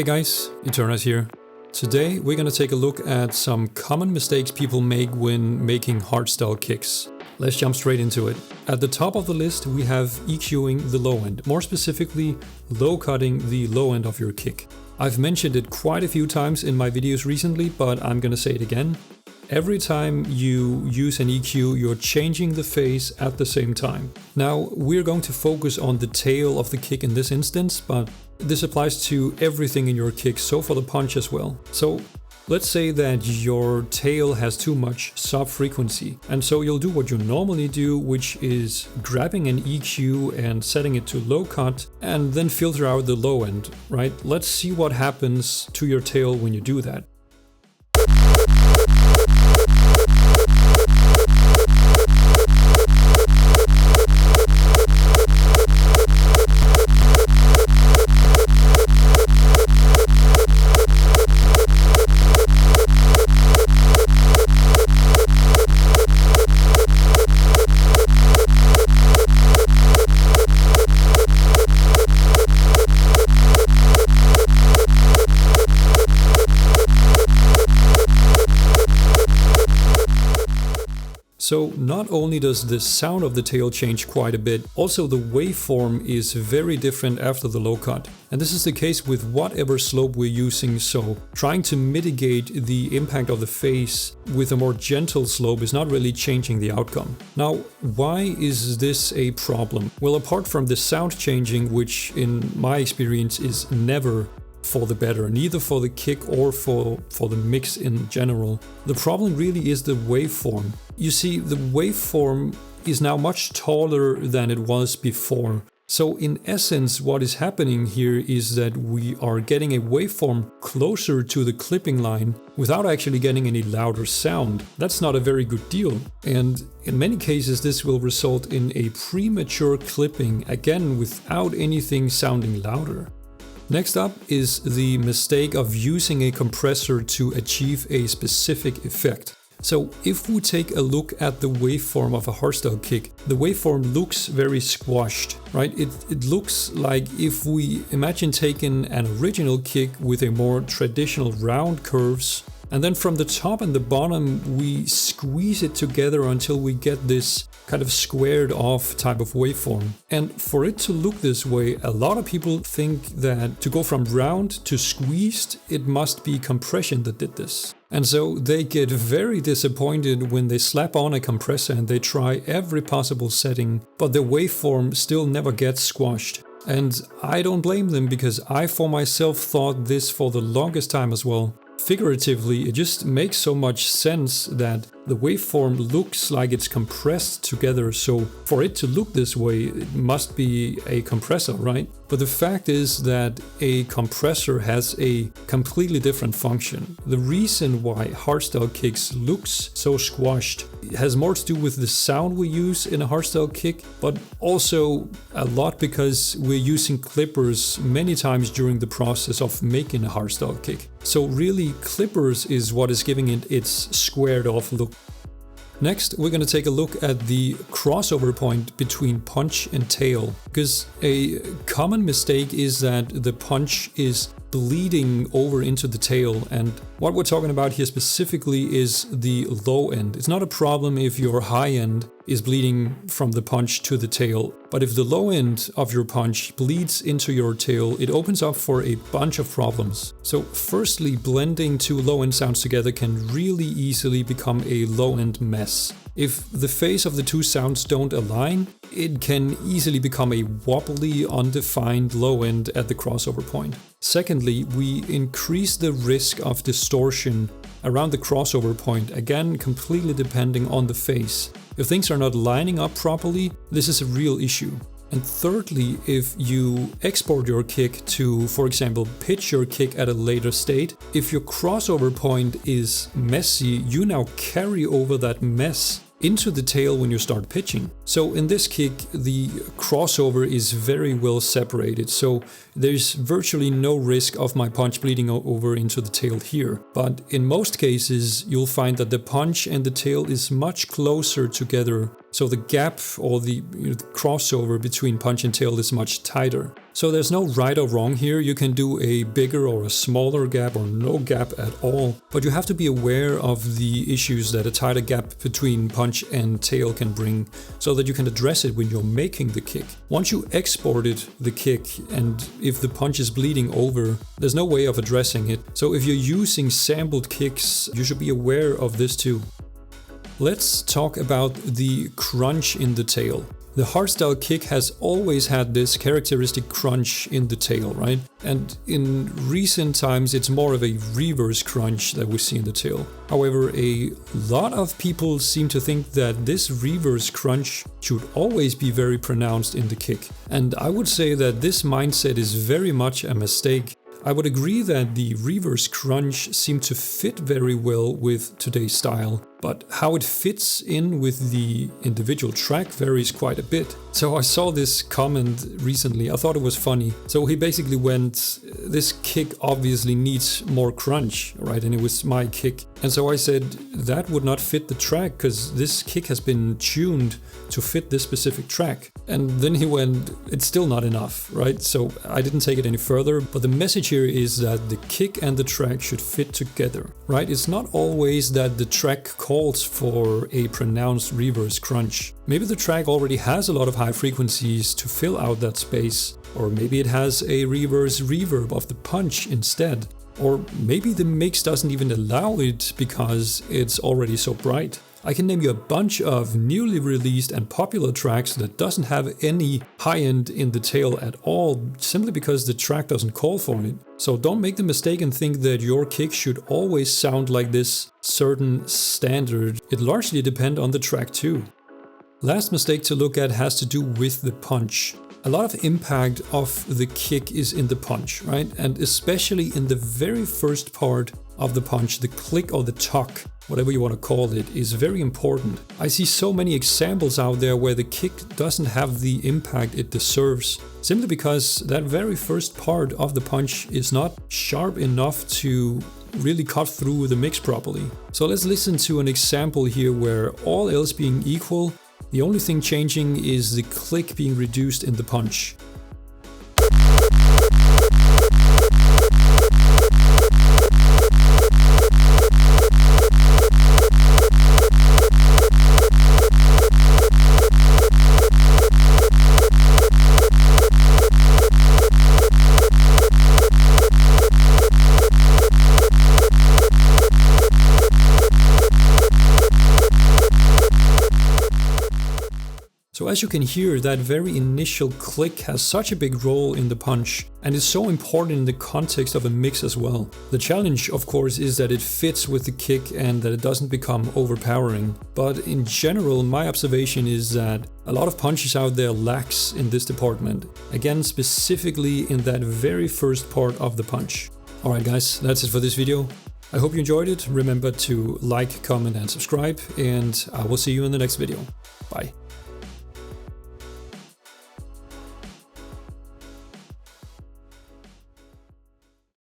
Hey guys, Eternize here. Today we're gonna take a look at some common mistakes people make when making hardstyle kicks. Let's jump straight into it. At the top of the list we have EQing the low end, more specifically low cutting the low end of your kick. I've mentioned it quite a few times in my videos recently, but I'm gonna say it again. Every time you use an EQ, you're changing the phase at the same time. Now, we're going to focus on the tail of the kick in this instance, but this applies to everything in your kick, so for the punch as well. So let's say that your tail has too much sub-frequency, and so you'll do what you normally do, which is grabbing an EQ and setting it to low cut, and then filter out the low end, right? Let's see what happens to your tail when you do that. So not only does the sound of the tail change quite a bit, also the waveform is very different after the low cut. And this is the case with whatever slope we're using, so trying to mitigate the impact of the phase with a more gentle slope is not really changing the outcome. Now, why is this a problem? Well, apart from the sound changing, which in my experience is never for the better, neither for the kick or for the mix in general. The problem really is the waveform. You see, the waveform is now much taller than it was before. So in essence, what is happening here is that we are getting a waveform closer to the clipping line without actually getting any louder sound. That's not a very good deal. And in many cases, this will result in a premature clipping, again, without anything sounding louder. Next up is the mistake of using a compressor to achieve a specific effect. So if we take a look at the waveform of a hardstyle kick, the waveform looks very squashed, right? It looks like if we imagine taking an original kick with a more traditional round curves, and then from the top and the bottom we squeeze it together until we get this kind of squared off type of waveform. And for it to look this way, a lot of people think that to go from round to squeezed, it must be compression that did this. And so they get very disappointed when they slap on a compressor and they try every possible setting, but the waveform still never gets squashed. And I don't blame them, because I for myself thought this for the longest time as well. Figuratively, it just makes so much sense that the waveform looks like it's compressed together, so for it to look this way, it must be a compressor, right? But the fact is that a compressor has a completely different function. The reason why hardstyle kicks looks so squashed has more to do with the sound we use in a hardstyle kick, but also a lot because we're using clippers many times during the process of making a hardstyle kick. So really, clippers is what is giving it its squared off look. Next, we're going to take a look at the crossover point between punch and tail, because a common mistake is that the punch is bleeding over into the tail, and what we're talking about here specifically is the low end. It's not a problem if your high end is bleeding from the punch to the tail, but if the low end of your punch bleeds into your tail, it opens up for a bunch of problems. So firstly, blending two low end sounds together can really easily become a low end mess. If the phase of the two sounds don't align, it can easily become a wobbly, undefined low end at the crossover point. Secondly, we increase the risk of distortion around the crossover point, again completely depending on the phase. If things are not lining up properly, this is a real issue. And thirdly, if you export your kick to, for example, pitch your kick at a later state, if your crossover point is messy, you now carry over that mess into the tail when you start pitching. So in this kick, the crossover is very well separated, so there's virtually no risk of my punch bleeding over into the tail here. But in most cases, you'll find that the punch and the tail is much closer together, so the gap or the crossover between punch and tail is much tighter. So there's no right or wrong here. You can do a bigger or a smaller gap or no gap at all, but you have to be aware of the issues that a tighter gap between punch and tail can bring so that you can address it when you're making the kick. Once you exported the kick and if the punch is bleeding over, there's no way of addressing it. So if you're using sampled kicks, you should be aware of this too. Let's talk about the crunch in the tail. The hardstyle kick has always had this characteristic crunch in the tail, right? And in recent times it's more of a reverse crunch that we see in the tail. However, a lot of people seem to think that this reverse crunch should always be very pronounced in the kick. And I would say that this mindset is very much a mistake. I would agree that the reverse crunch seemed to fit very well with today's style, but how it fits in with the individual track varies quite a bit. So I saw this comment recently, I thought it was funny. So he basically went, this kick obviously needs more crunch, right? And it was my kick. And so I said, that would not fit the track because this kick has been tuned to fit this specific track. And then he went, it's still not enough, right? So I didn't take it any further, but the message here is that the kick and the track should fit together, right? It's not always that the track calls for a pronounced reverse crunch. Maybe the track already has a lot of high frequencies to fill out that space, or maybe it has a reverse reverb of the punch instead. Or maybe the mix doesn't even allow it because it's already so bright. I can name you a bunch of newly released and popular tracks that doesn't have any high end in the tail at all, simply because the track doesn't call for it. So don't make the mistake and think that your kick should always sound like this certain standard. It largely depends on the track too. Last mistake to look at has to do with the punch. A lot of impact of the kick is in the punch, right? And especially in the very first part of the punch, the click or the tuck, whatever you want to call it, is very important. I see so many examples out there where the kick doesn't have the impact it deserves, simply because that very first part of the punch is not sharp enough to really cut through the mix properly. So let's listen to an example here where, all else being equal, the only thing changing is the click being reduced in the punch. So as you can hear, that very initial click has such a big role in the punch and is so important in the context of a mix as well. The challenge, of course, is that it fits with the kick and that it doesn't become overpowering. But in general, my observation is that a lot of punches out there lacks in this department. Again, specifically in that very first part of the punch. Alright guys, that's it for this video. I hope you enjoyed it. Remember to like, comment and subscribe, and I will see you in the next video. Bye.